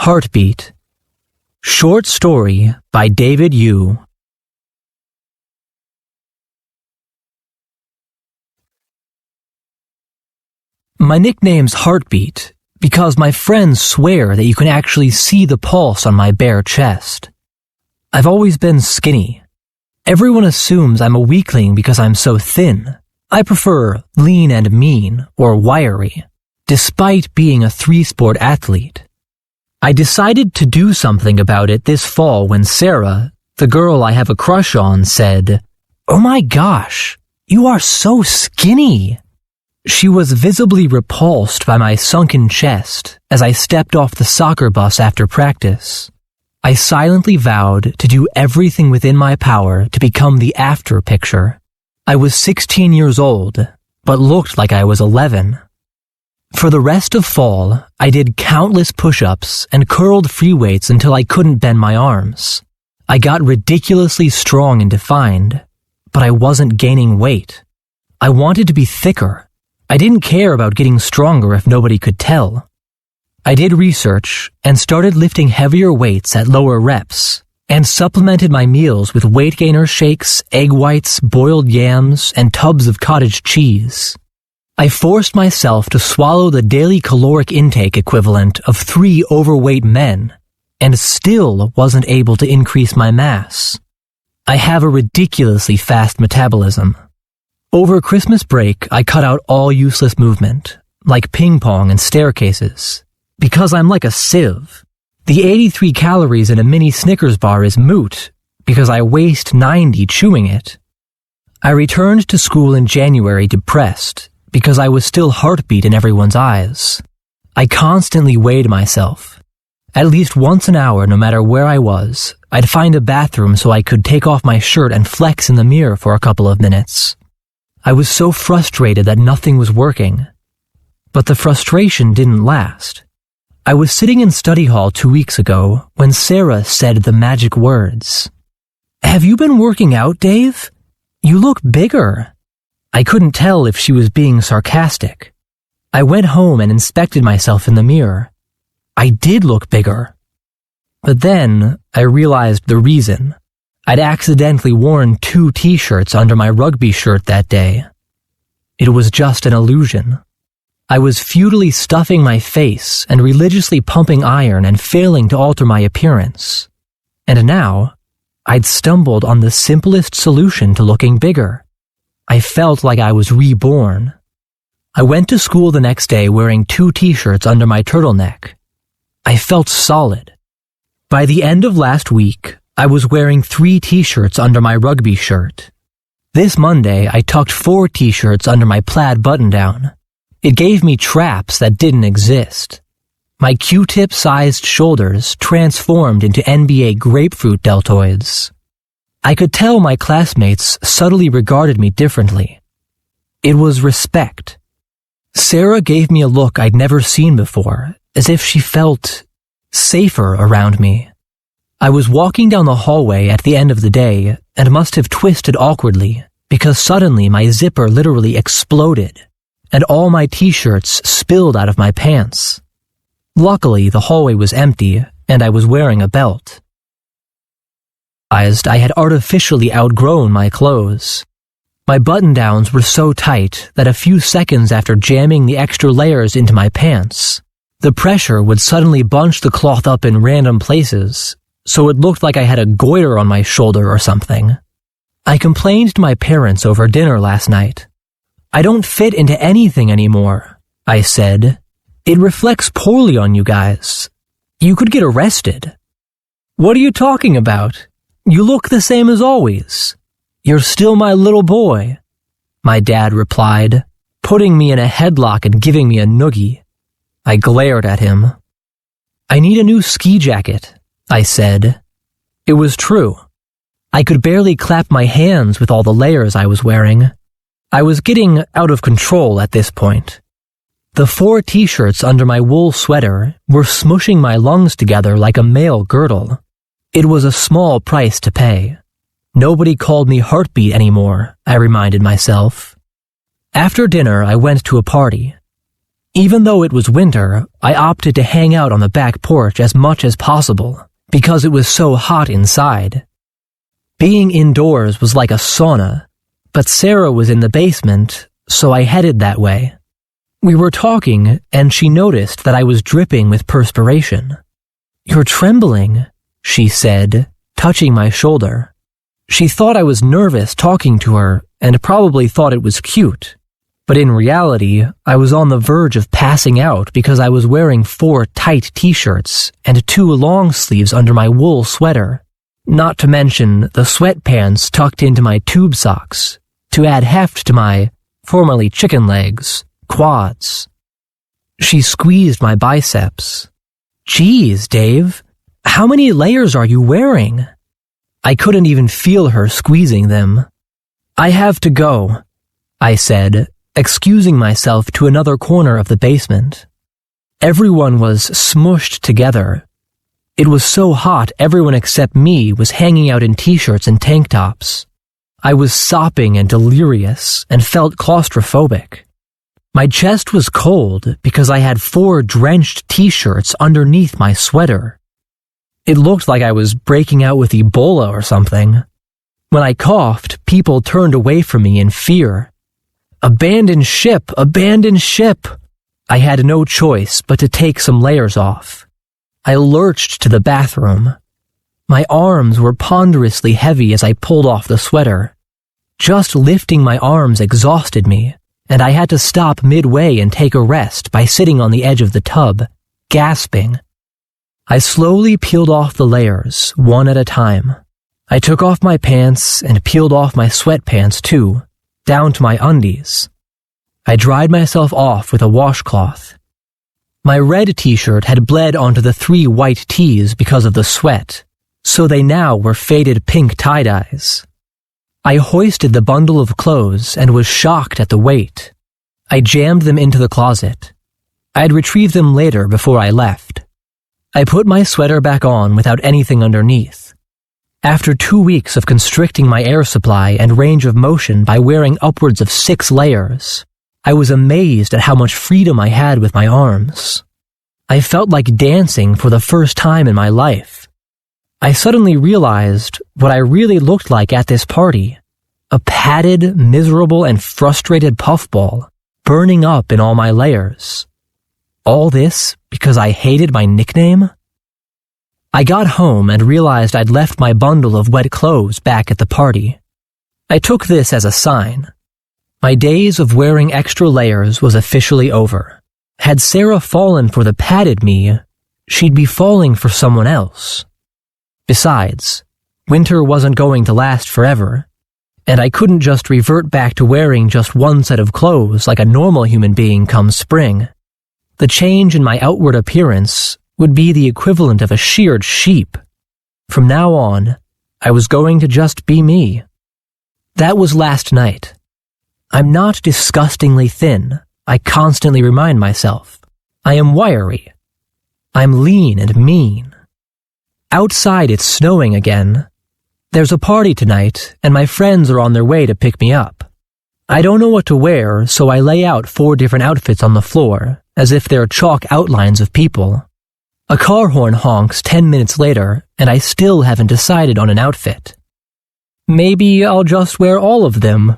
Heartbeat. Short story by David Yu. My nickname's Heartbeat because my friends swear that you can actually see the pulse on my bare chest. I've always been skinny. Everyone assumes I'm a weakling because I'm so thin. I prefer lean and mean, or wiry, despite being a three-sport athlete. I decided to do something about it this fall when Sarah, the girl I have a crush on, said, "Oh my gosh, you are so skinny." She was visibly repulsed by my sunken chest as I stepped off the soccer bus after practice. I silently vowed to do everything within my power to become the after picture. I was 16 years old, but looked like I was 11. For the rest of fall, I did countless push-ups and curled free weights until I couldn't bend my arms. I got ridiculously strong and defined, but I wasn't gaining weight. I wanted to be thicker. I didn't care about getting stronger if nobody could tell. I did research and started lifting heavier weights at lower reps, and supplemented my meals with weight gainer shakes, egg whites, boiled yams, and tubs of cottage cheese. I forced myself to swallow the daily caloric intake equivalent of 3 overweight men, and still wasn't able to increase my mass. I have a ridiculously fast metabolism. Over Christmas break, I cut out all useless movement, like ping pong and staircases, because I'm like a sieve. The 83 calories in a mini Snickers bar is moot, because I waste 90 chewing it. I returned to school in January depressed, because I was still Heartbeat in everyone's eyes. I constantly weighed myself. At least once an hour, no matter where I was, I'd find a bathroom so I could take off my shirt and flex in the mirror for a couple of minutes. I was so frustrated that nothing was working. But the frustration didn't last. I was sitting in study hall 2 weeks ago when Sarah said the magic words. "Have you been working out, Dave? You look bigger." I couldn't tell if she was being sarcastic. I went home and inspected myself in the mirror. I did look bigger. But then I realized the reason. I'd accidentally worn 2 t-shirts under my rugby shirt that day. It was just an illusion. I was futilely stuffing my face and religiously pumping iron and failing to alter my appearance. And now, I'd stumbled on the simplest solution to looking bigger. I felt like I was reborn. I went to school the next day wearing 2 t-shirts under my turtleneck. I felt solid. By the end of last week, I was wearing 3 t-shirts under my rugby shirt. This Monday, I tucked 4 t-shirts under my plaid button-down. It gave me traps that didn't exist. My Q-tip-sized shoulders transformed into NBA grapefruit deltoids. I could tell my classmates subtly regarded me differently. It was respect. Sarah gave me a look I'd never seen before, as if she felt safer around me. I was walking down the hallway at the end of the day and must have twisted awkwardly because suddenly my zipper literally exploded and all my t-shirts spilled out of my pants. Luckily, the hallway was empty and I was wearing a belt. I had artificially outgrown my clothes. My button-downs were so tight that a few seconds after jamming the extra layers into my pants, the pressure would suddenly bunch the cloth up in random places, so it looked like I had a goiter on my shoulder or something. I complained to my parents over dinner last night. "I don't fit into anything anymore," I said. "It reflects poorly on you guys. You could get arrested." "What are you talking about? You look the same as always. You're still my little boy," my dad replied, putting me in a headlock and giving me a noogie. I glared at him. "I need a new ski jacket," I said. It was true. I could barely clap my hands with all the layers I was wearing. I was getting out of control at this point. The 4 t-shirts under my wool sweater were smushing my lungs together like a male girdle. It was a small price to pay. Nobody called me Heartbeat anymore, I reminded myself. After dinner, I went to a party. Even though it was winter, I opted to hang out on the back porch as much as possible because it was so hot inside. Being indoors was like a sauna, but Sarah was in the basement, so I headed that way. We were talking, and she noticed that I was dripping with perspiration. "You're trembling," she said, touching my shoulder. She thought I was nervous talking to her and probably thought it was cute. But in reality, I was on the verge of passing out because I was wearing 4 tight t-shirts and 2 long sleeves under my wool sweater, not to mention the sweatpants tucked into my tube socks to add heft to my, formerly chicken legs, quads. She squeezed my biceps. "Geez, Dave, how many layers are you wearing?" I couldn't even feel her squeezing them. "I have to go," I said, excusing myself to another corner of the basement. Everyone was smushed together. It was so hot everyone except me was hanging out in t-shirts and tank tops. I was sopping and delirious and felt claustrophobic. My chest was cold because I had 4 drenched t-shirts underneath my sweater. It looked like I was breaking out with Ebola or something. When I coughed, people turned away from me in fear. "Abandon ship! Abandon ship!" I had no choice but to take some layers off. I lurched to the bathroom. My arms were ponderously heavy as I pulled off the sweater. Just lifting my arms exhausted me, and I had to stop midway and take a rest by sitting on the edge of the tub, gasping. I slowly peeled off the layers, one at a time. I took off my pants and peeled off my sweatpants too, down to my undies. I dried myself off with a washcloth. My red t-shirt had bled onto the 3 white tees because of the sweat, so they now were faded pink tie-dyes. I hoisted the bundle of clothes and was shocked at the weight. I jammed them into the closet. I'd retrieve them later before I left. I put my sweater back on without anything underneath. After 2 weeks of constricting my air supply and range of motion by wearing upwards of 6 layers, I was amazed at how much freedom I had with my arms. I felt like dancing for the first time in my life. I suddenly realized what I really looked like at this party. A padded, miserable, and frustrated puffball, burning up in all my layers. All this because I hated my nickname? I got home and realized I'd left my bundle of wet clothes back at the party. I took this as a sign. My days of wearing extra layers was officially over. Had Sarah fallen for the padded me, she'd be falling for someone else. Besides, winter wasn't going to last forever, and I couldn't just revert back to wearing just one set of clothes like a normal human being come spring. The change in my outward appearance would be the equivalent of a sheared sheep. From now on, I was going to just be me. That was last night. I'm not disgustingly thin, I constantly remind myself. I am wiry. I'm lean and mean. Outside it's snowing again. There's a party tonight, and my friends are on their way to pick me up. I don't know what to wear, so I lay out 4 different outfits on the floor, as if they're chalk outlines of people. A car horn honks 10 minutes later, and I still haven't decided on an outfit. Maybe I'll just wear all of them,